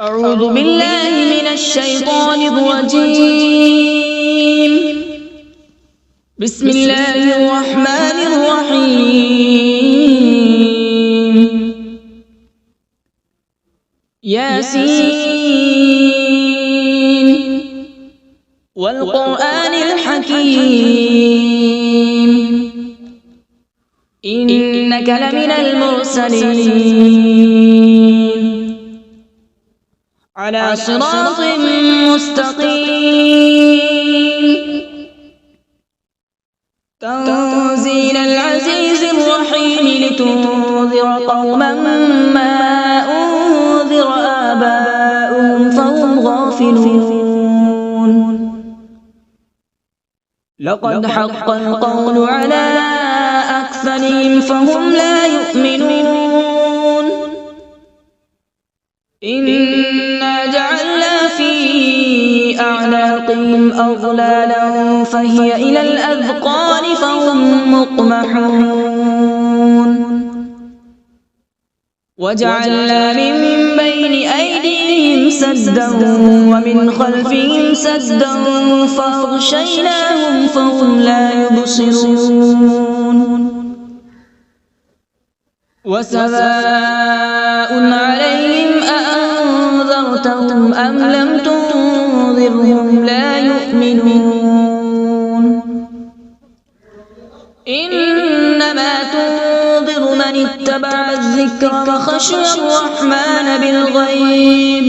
أعوذ بالله من الشيطان الرجيم. بسم الله الرحمن الرحيم. ياسين والقرآن الحكيم إنك لمن المرسلين على صراط مستقيم تنزيل العزيز الرحيم لتنذر قوما ما أنذر آباؤهم فهم غافلون. لقد حق القول على أكثرهم فهم لا يؤمنون. إنا جعلنا في أعناقهم أغلالا فهي إلى الأذقان فهم مقمحون. وجعلنا من بين أيديهم سدا ومن خلفهم سدا فأغشيناهم فهم لا يبصرون. وسواء عليهم أأنذرتهم أم لم تنذرهم لا يؤمنون. إنما تنذر من اتبع الذكر وخشي الرحمن بالغيب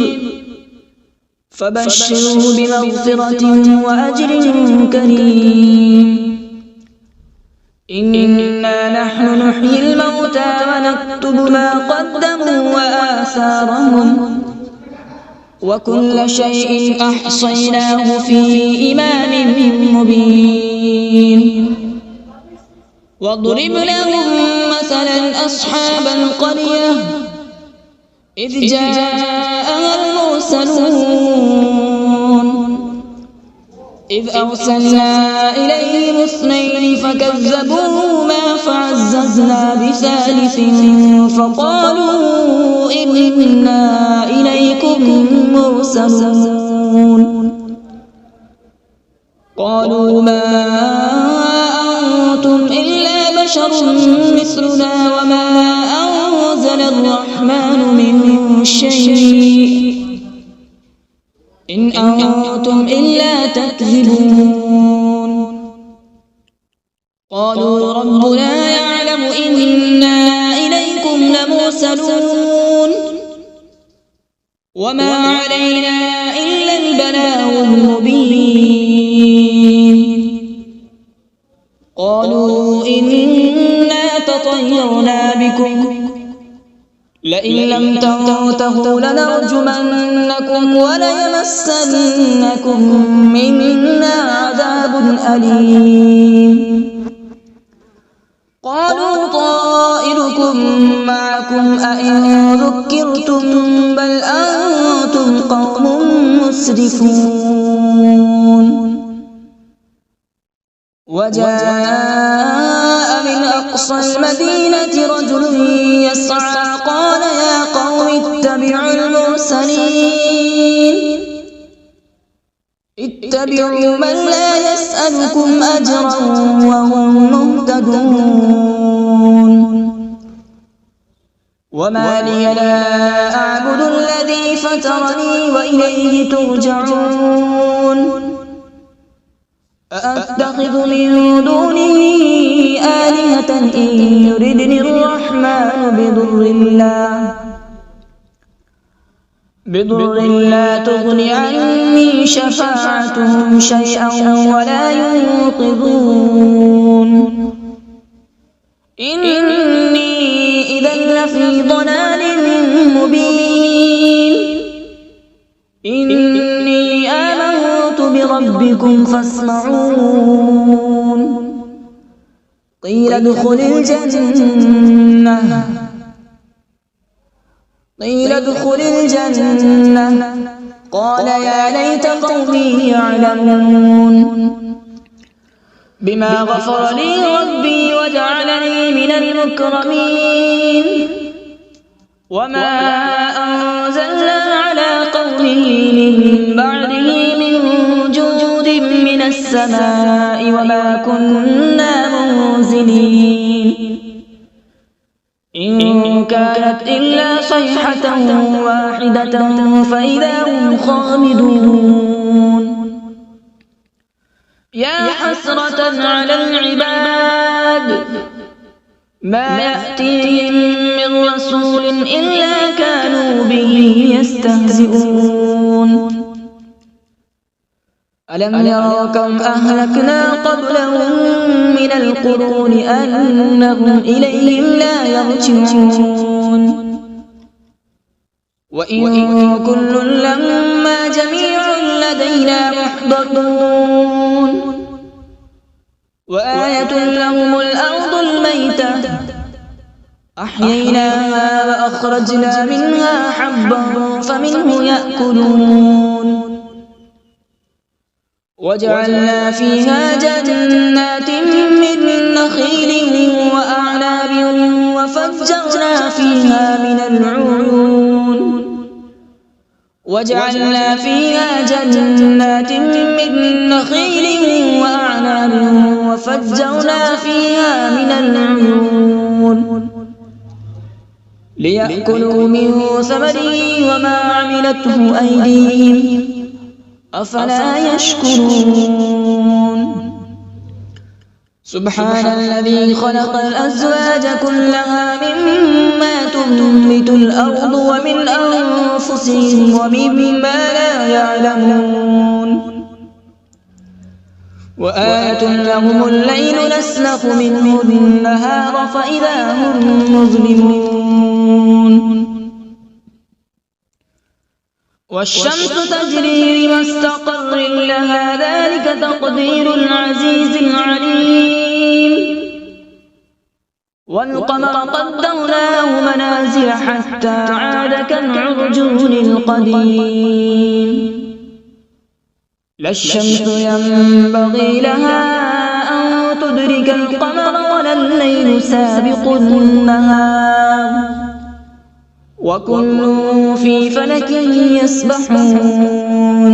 فبشره بمغفرة وأجر كريم. إنا نحن نحيي الموتى ونكتب ما قدموا وآثارهم وكل شيء أحصيناه في إمام مبين. واضرب لهم مثلا أصحاب القرية إذ جاءها المرسلون إذ أرسلنا إليهم اثنين فكذبوهما فعززنا بثالث فقالوا إنا إليكم مرسلون. قالوا ما أنتم إلا بشر مثلنا وما أنزل الرحمن من شيء إن أنتم إلا تكذبون. قالوا ربنا يعلم إنا إليكم لمرسلون وما علينا إلا البلاغ المبين. قالوا إنا تطيرنا بكم لئن لم تنتهوا لنرجمنكم وليمسنكم منا عذاب أليم. قالوا طائركم معكم أئن ذكرتم بل أنتم قوم مسرفون. وجاء من أقصى المدينة رجل يسعى قال يا قوم اتبعوا المرسلين اتبعوا من لا يسألكم أجرا وهم مهتدون. وما لي لا أعبد الذي فطرني وإليه ترجعون. أأتخذ من دونه آلهة إن يردني الرحمن بضر لا تغن عني شفاعتهم شيئا ولا ينقذون. إني إذا لفي ضلال مبين. إني آمنت بربكم فاسمعون. قيل ادخل الجنة قال يا ليت قومي يعلمون. بما غفر لي ربي وجعلني من المكرمين. وما أنزلنا على بعده من جود من السماء وما كنا منزلين إن كانت إلا صيحة واحدة فإذا هم خامدون يا حسرة على العباد ما يأتيهم من رسول إلا كانوا به يستهزئون ألم يروا كم أهلكنا قبلهم من القرون أنهم إليهم لا يرجعون وإن كل لما جميع لدينا محضرون وآية لهم الأرض الميتة أحييناها وأخرجنا منها حبا فمنه يأكلون وجعلنا فيها جنات من نخيل وأعناب وفجرنا فيها من العيون وجعلنا فيها جنات من نخيل وأعناب وفجرنا فيها من العيون ليأكلوا من ثمره وما عملته أيديهم أفلا يشكرون سبحان الذي خلق الأزواج كلها مما تنبت الأرض ومن أنفسهم ومما لا يعلمون وآية لهم الليل نسلخ منه النهار فإذا هم مظلمون والشمس تجري لمستقر لها ذلك تقدير العزيز العليم والقمر قدرناه منازل حتى عاد كالعرجون القديم لا الشمس ينبغي لها أن تدرك القمر ولا الليل سابق النهار وكل في فلك يسبحون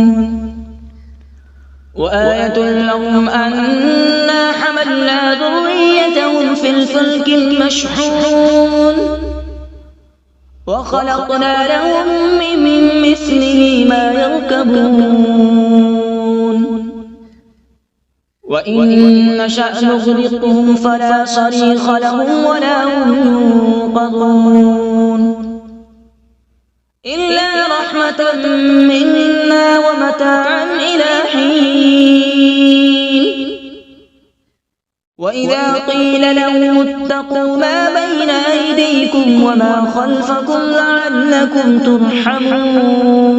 وآية لهم أنا حملنا ذريتهم في الفلك المشحون وخلقنا لهم من مثله ما يركبون وإن نشأ نغرقهم فلا صريخ لهم ولا هم ينقذون إلا رحمة منا ومتاعا إلى حين وإذا قيل لهم اتقوا ما بين أيديكم وما خلفكم لعلكم ترحمون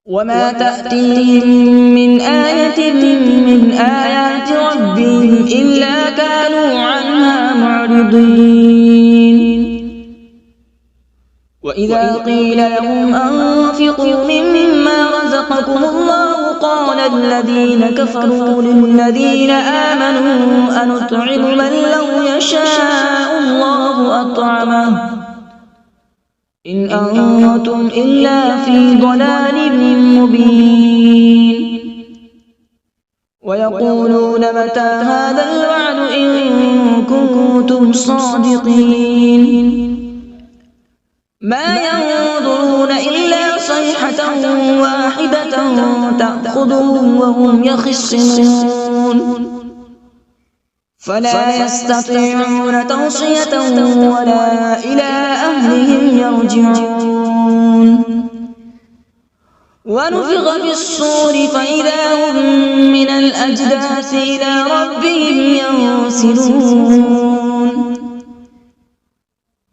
وما تأتيهم من آية من آيات ربهم إلا كانوا عنها معرضين وإذا قيل لهم أنفقوا مما رزقكم الله قال الذين كفروا للذين آمنوا أنطعم من لو يشاء الله أطعمه إن أنتم إلا في ضلال مبين ويقولون متى هذا الوعد إن كنتم صادقين ما ينظرون إلا صيحة واحدة تأخذهم وهم يخصمون فلا يستطيعون توصية ولا إلى أهلهم يرجعون ونفخ في الصور فإذا هم من الأجداث إلى ربهم ينسلون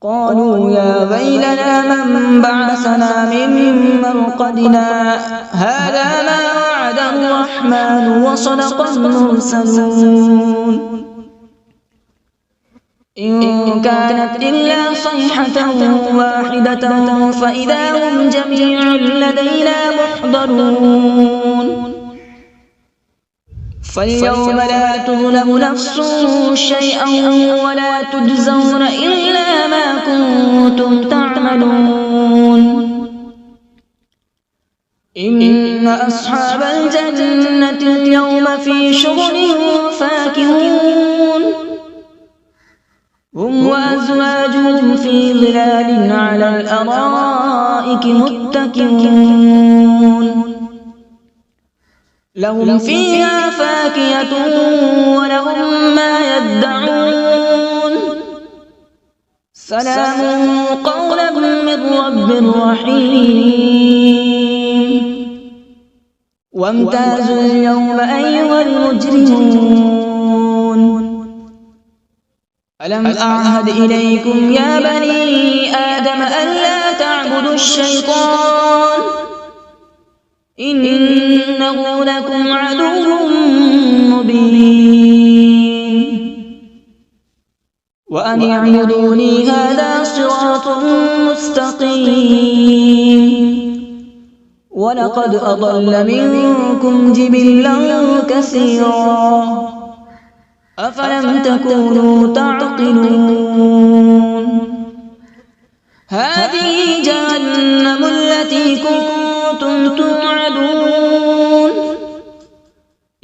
قالوا يا ويلنا من بعثنا من مرقدنا هذا ما وعد الرحمن وصدق المرسلون إن كانت إلا صيحة واحدة فإذا هم جميع لدينا محضرون فاليوم لا تظلم نفس شيئا ولا تجزون إلا ما كنتم تعملون إن أصحاب الجنة اليوم في شغل فاكهون هم وأزواجهم في ظلال على الأرائك متكئون لهم فيها فاكهة ولهم ما يدعون سلام قولا من رب رحيم وامتازوا اليوم أيها المجرمون ألم أعهد إليكم يا بني آدم ألا تعبدوا الشيطان إنه لكم عدو مبين وأن اعبدوني هذا صراط مستقيم ولقد أضل منكم جبلا كثيرا أفلم تكونوا تعقلون هذه جهنم التي كنتم توعدون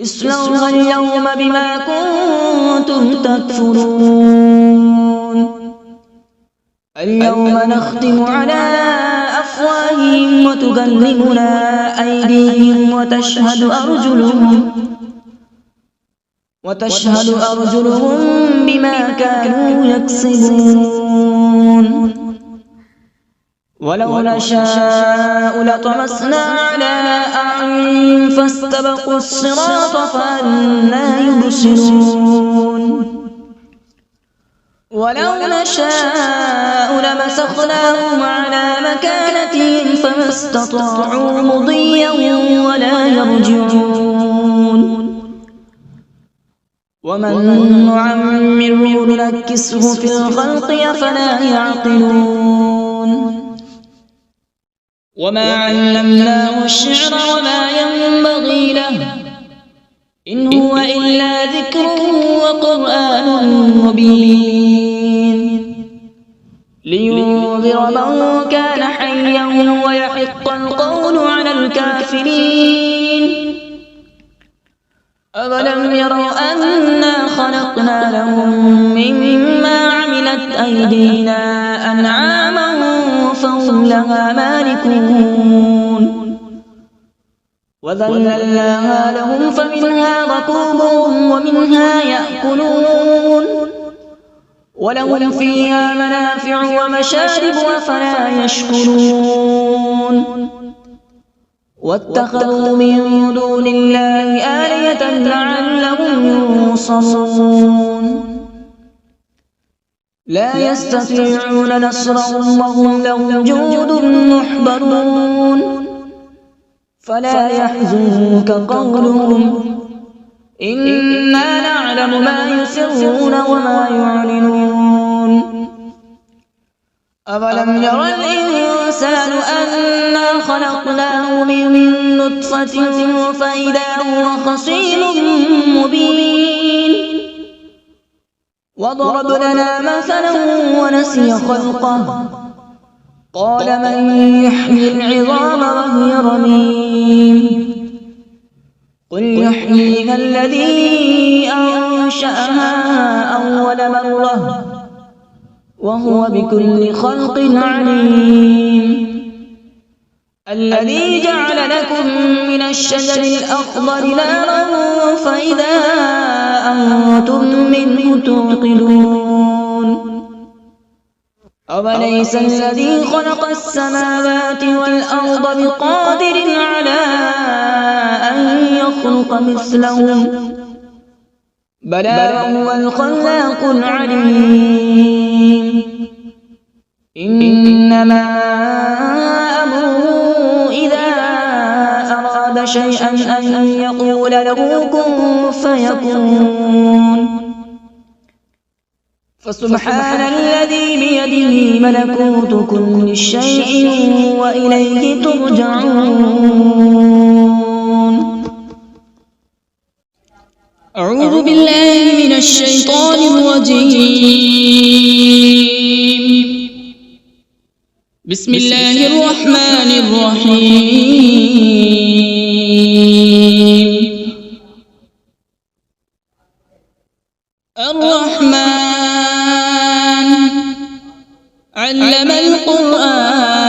اصلوها اليوم بما كنتم تكفرون اليوم نختم على أفواههم وتكلمنا أيديهم وتشهد أرجلهم بما كانوا يكسبون ولو نشاء لطمسنا على أعينهم فاستبقوا الصراط فأنى يبصرون ولو نشاء لمسخناهم على مكانتهم فما استطاعوا مضيا ولا يرجعون ومن نعمره ننكسه في الخلق أفلا يعقلون وما علمناه الشعر وما ينبغي له إن هو إلا ذكر وقرآن مبين لينذر من كان حيا ويحق القول على الكافرين أولم يروا أنا خلقنا لهم مما عملت أيدينا أنعاما فهم لها مالكون وذللناها لهم فمنها ركوبهم ومنها يأكلون ولهم فيها منافع ومشارب أفلا يشكرون واتخذوا من دون الله آلهة لعلهم ينصرون لا يستطيعون نصرهم وهم لهم جند محضرون فلا يحزنك قولهم إنا نعلم ما يسرون وما يعلنون أولم ير الإنسان أنا خلقناه من نطفة فإذا هو خصيم مبين وضرب لنا مثلا ونسي خلقه قال من يحيي العظام وهي رميم قل يحييها الذي أنشأها أول مرة وهو بكل خلق عليم الذي جعل لكم من الشجر الأخضر نارا فإذا أنتم منه توقدون أوليس الذي خلق السماوات والأرض بقادر على أن يخلق مثلهم بلى وهو الخلاق العليم إنما أمره إذا أراد شيئا أن يقول له كن فيكون فسبحان الذي بيده ملكوت كل شيء وإليه ترجعون أعوذ بالله من الشيطان الرجيم بسم الله الرحمن الرحيم علم القرآن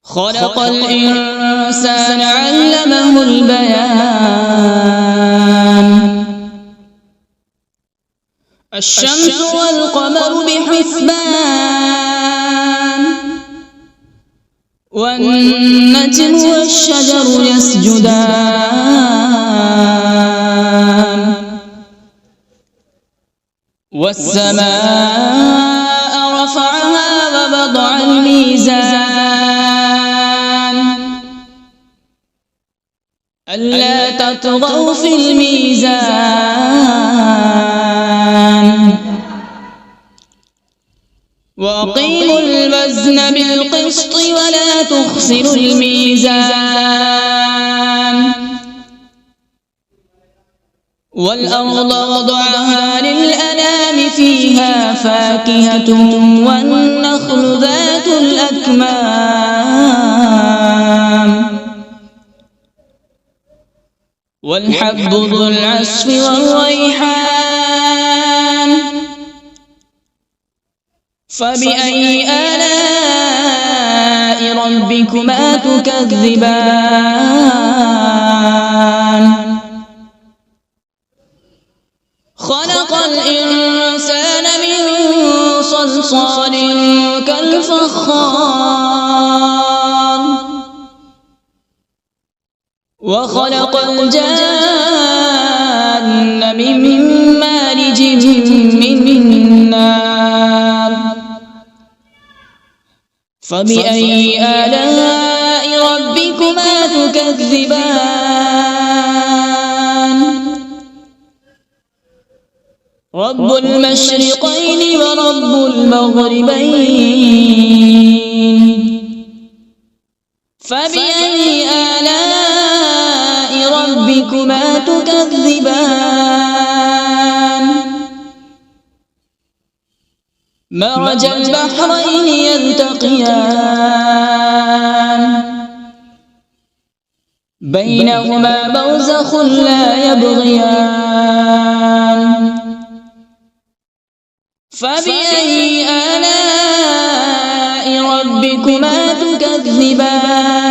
خلق الإنسان علمه البيان الشمس والقمر بحسبان والنجم والشجر يسجدان والسماء رفعها ووضع الميزان ألا تطغوا في الميزان وأقيموا الوزن بالقسط ولا تخسروا الميزان والأرض وضعها للأنام فيها فاكهة والنخل ذات الأكمام والحب ذو العصف والريحان فبأي آلاء ربكما تكذبان خلق الإنسان من صلصال كالفخار وخلق الجان من مارج من نار فبأي آلاء ربكما تكذبان رب المشرقين ورب المغربين فبأي آلاء ربكما تكذبان مرج البحرين يلتقيان بينهما برزخ لا يبغيان فبأي آلاء ربكما تكذبان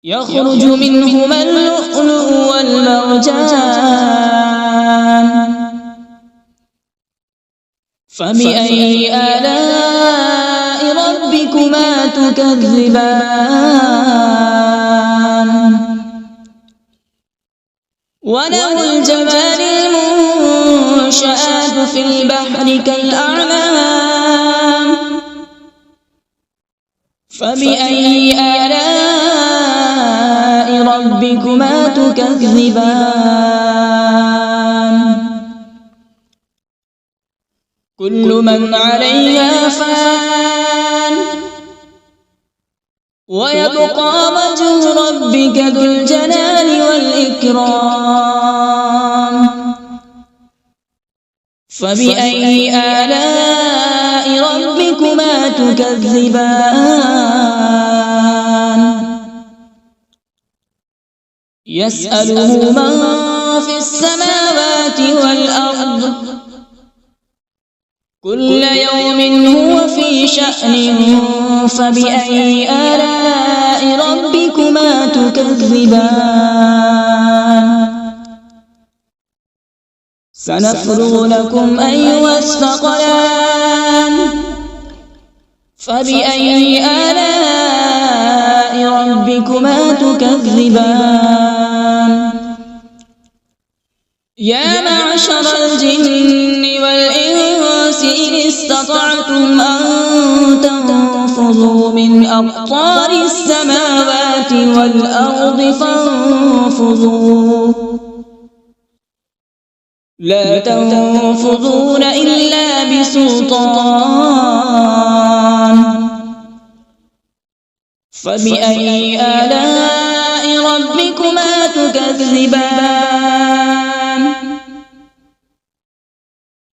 يخرج منهما اللؤلؤ والمرجان فبأي آلاء ربكما تكذبان وله الجوار المنشآت في البحر كالأعلام فبأي آلاء ربكما تكذبان كل من عليها فان ويبقى وجه ربك ذو الجلال والإكرام فبأي آلاء ربكما تكذبان يسأله من في السماوات والأرض كل يوم هو في شأن فبأي آلاء ربكما تكذبان سنفرغ لكم أيها الثقلان فبأي آلاء ربكما تكذبان يا معشر الجن والإنس إن استطعتم أن تنفذوا من أقطار السماوات والأرض فانفذوا لا تنفذون إلا بسلطان فبأي آلاء ربكما تكذبان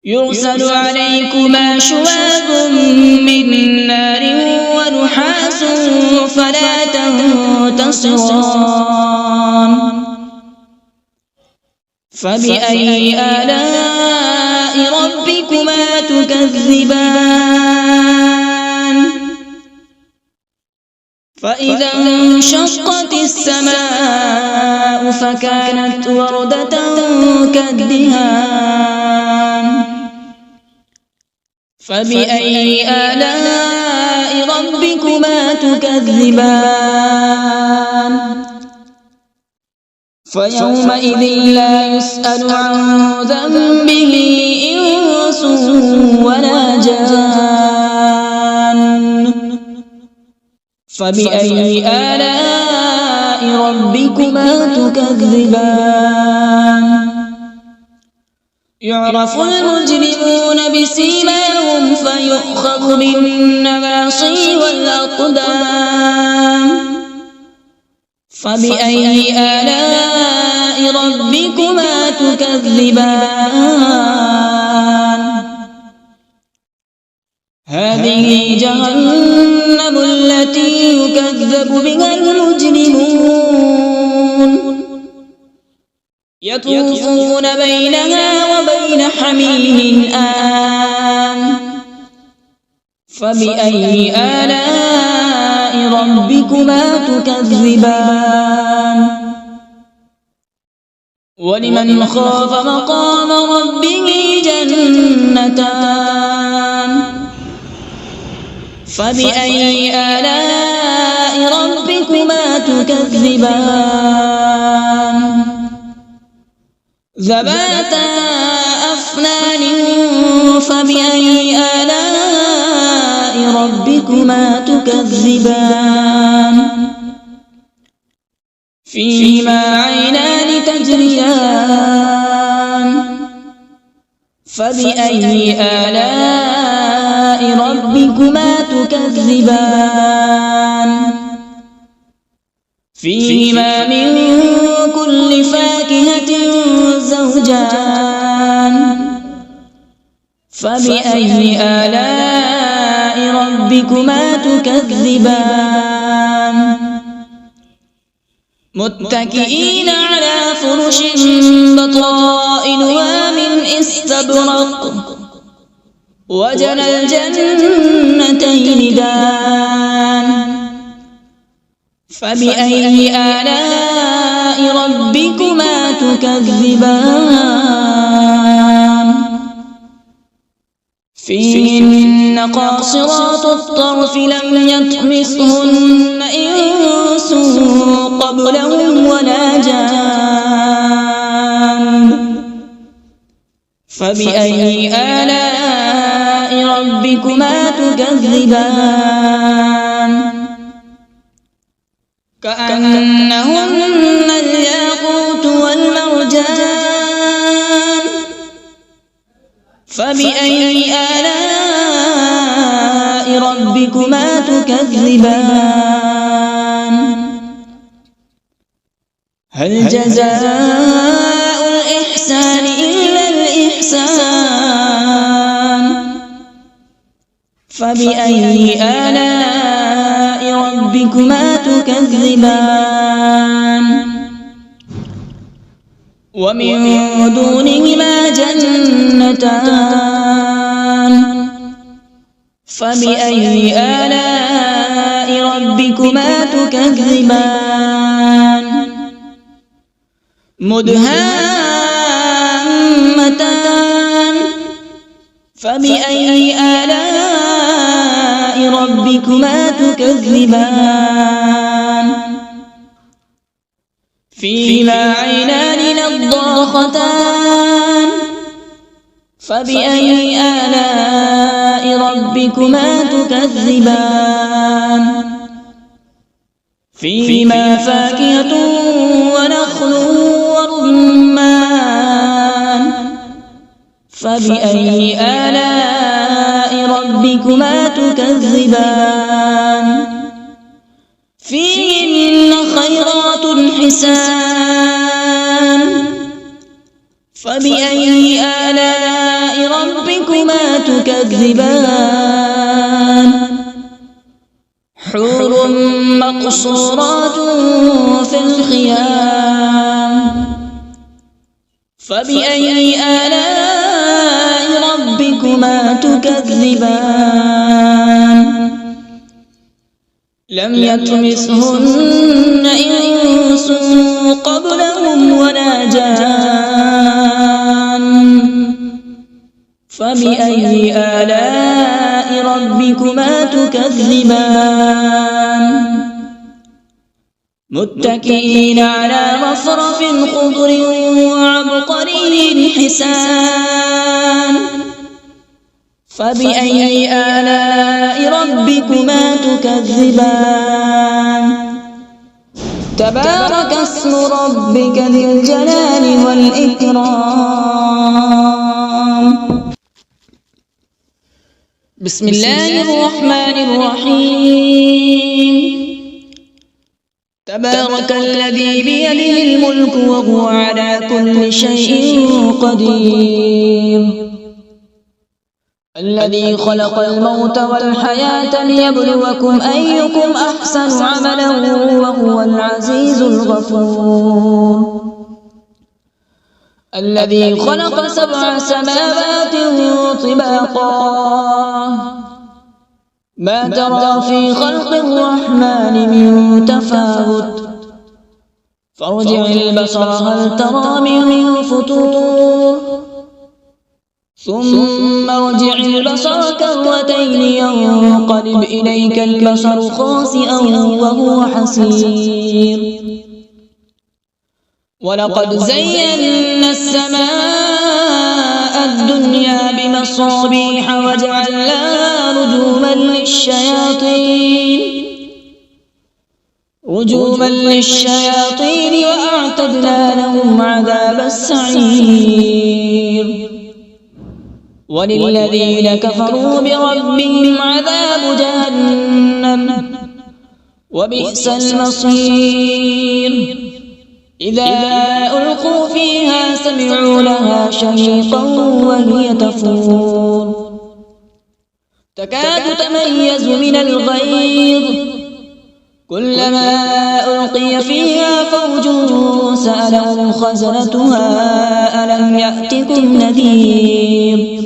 يرسل عليكما شواظ من نار ونحاس فلا تنتصران فبأي آلاء ربكما تكذبان فإذا انشقت السماء فكانت وردة كالدهان فبأي آلاء ربكما تكذبان فيومئذ لا يسأل عن ذنبه إنس ولا جان فبأي آلاء ربكما تكذبان يعرف المجرمون بسيماهم فيؤخذ بالنواصي والأقدام فبأي آلاء ربكما تكذبان هذه جهنم التي يكذب بها المجرمون يطوفون بينها وبين حميم آن فبأي آلاء ربكما تكذبان ولمن خاف مقام ربه جنتان فبأي آلاء ربكما تكذبان ذواتا أفنان فبأي آلاء ربكما تكذبان فيهما عينان تجريان فبأي آلاء ربكما تكذبان فيهما من كل فاكهة زوجان فبأي آلاء ربكما تكذبان متكئين على فرش بطائنها من استبرق وجنى الجنتين دان فبأي آلاء ربكما تكذبان فيهن قاصرات الطرف لم يطمثهن إنس قبلهم ولا جان فبأي آلاء ربكما تكذبان كأنهن الياقوت والمرجان فبأي آلاء ربكما تكذبان هل جزاء الإحسان إلا الإحسان فبأي آلاء ربكما تكذبان ومن دونهما جنتان فبأي آلاء ربكما تكذبان مدهامتان فبأي آلاء ربكما تكذبان فيهما عينان نضاختان فبأي آلاء ربكما تكذبان فيهما فاكهة ونخل ورمان فبأي آلاء ربكما تكذبان فيهن خيرات حسان فبأي آلاء ربكما تكذبان حور مقصورات في الخيام فبأي آلاء ربكما تكذبان لم يطمثهن إنس قبلهم ولا جان فبأي آلاء ربكما تكذبان متكئين على مصرف خضر وعبقري حسان فبأي آلاء ربكما تكذبان تبارك اسم ربك ذي الجلال والإكرام بسم الله الرحمن الرحيم تبارك الذي بيده الملك وهو على كل شيء قدير الذي خلق الموت والحياة ليبلوكم أيكم أحسن عملا وهو العزيز الغفور الذي خلق 7 سماوات طباقا ما ترى في خلق الرحمن من تفاوت فارجع البصر هل ترى من فطور ثم ارجع البصر كرتين ينقلب إليك البصر خاسئا وهو حسير ولقد زينا السماء الدنيا بمصابيح وجعلناها رجوما للشياطين وأعتدنا لهم عذاب السعير وللذين كفروا بربهم عذاب جهنم وبئس المصير إذا ألقوا فيها سمعوا لها شهيقا وهي تفور تكاد تميز من الغيظ كلما ألقي فيها فوج سألهم خزنتها ألم يأتكم نذير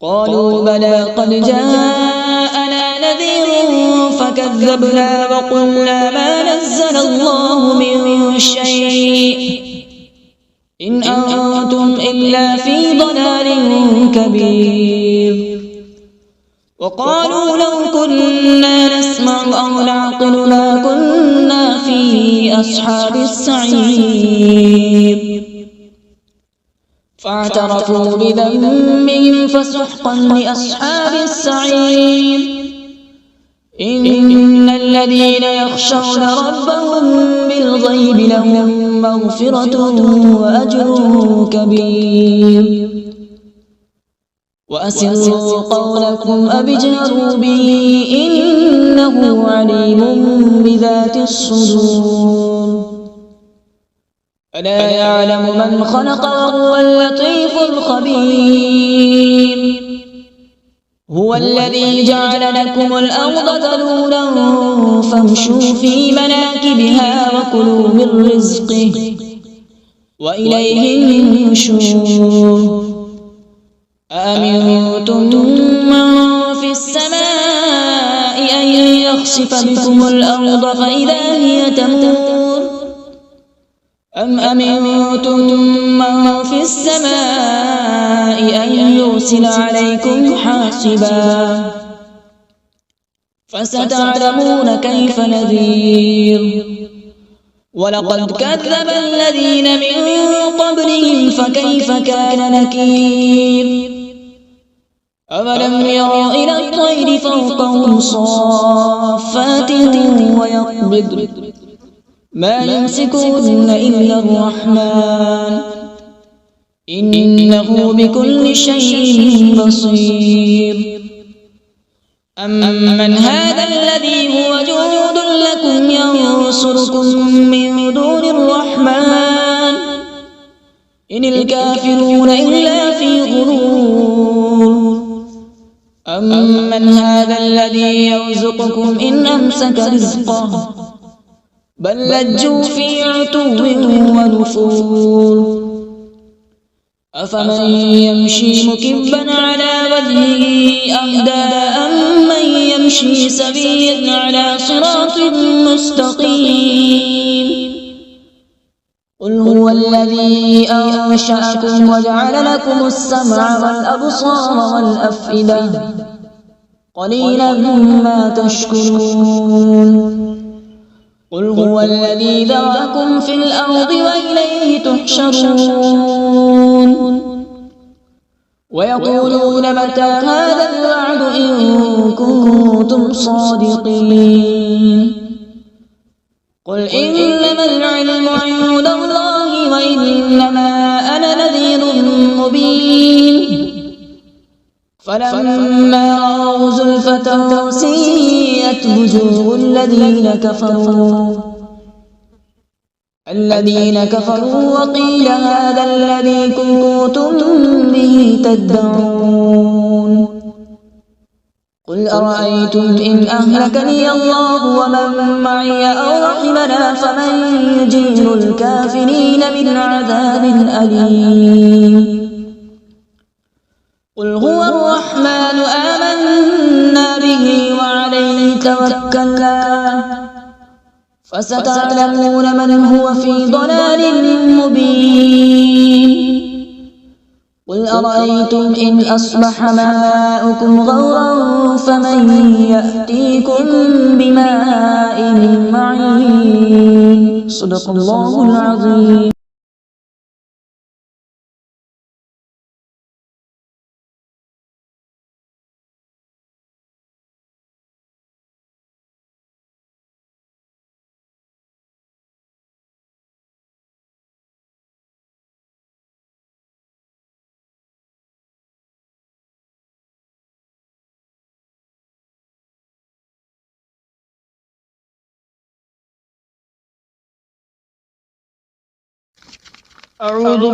قالوا بلى قد جاءنا نذير فكذبنا وقلنا ما نزل الله من شيء إن أنتم إلا في ضلال كبير وقالوا لو كنا نسمع أو نعقل ما كنا في أصحاب السعير فاعترفوا بذنبهم فسحقا لأصحاب السعير إن الذين يخشون ربهم بالغيب لهم مغفرة وأجر كبير وأسروا قولكم أو اجهروا به إنه عليم بذات الصدور ألا يعلم من خلق وهو اللطيف الخبير هو الذي جعل لكم الأرض ذلولا فامشوا في مناكبها وكلوا من رزقه وإليه النشور أأمنتم من في السماء أن يخسف بكم الأرض فإذا هي تمور أم أمنتم من في السماء أن يرسل عليكم حاصبا فستعلمون كيف نذير ولقد كذب الذين من قبلهم فكيف كان نكير أولم يروا إلى الطير فوقهم صافات ويقبض ما يمسكهن إلا الرحمن إنه بكل شيء بصير أمن هذا الذي هو جند لكم ينصركم من دون الرحمن إن الكافرون إلا في غرور أمن هذا الذي يرزقكم إن أمسك رزقه بل لجوا في عتو ونفور أفمن يمشي مكبا على وجهه أهدى أمن يمشي سويا على صراط مستقيم قل هو الذي أنشأكم وجعل لكم السمع والأبصار والأفئدة قليلا ما تشكرون قل هو الذي ذرأكم في الأرض وإليه تحشرون ويقولون متى هذا الوعد إن كنتم صادقين قل إنما العلم عند الله وإنما أنا نذير مبين فلما رأوا زلفة سيئت وجوه الذين كفروا وقيل هذا الذي كنتم به تدعون قل أرأيتم إن أهلكني الله ومن معي أو رحمنا فمن يجير الكافرين من عذاب أليم قل هو الرحمن آمنا به وعليه توكلنا فستعلمون من هو في ضلال مبين قل أرأيتم إن أصبح ماؤكم غورا فمن يأتيكم بماء معين صدق الله العظيم. أعوذ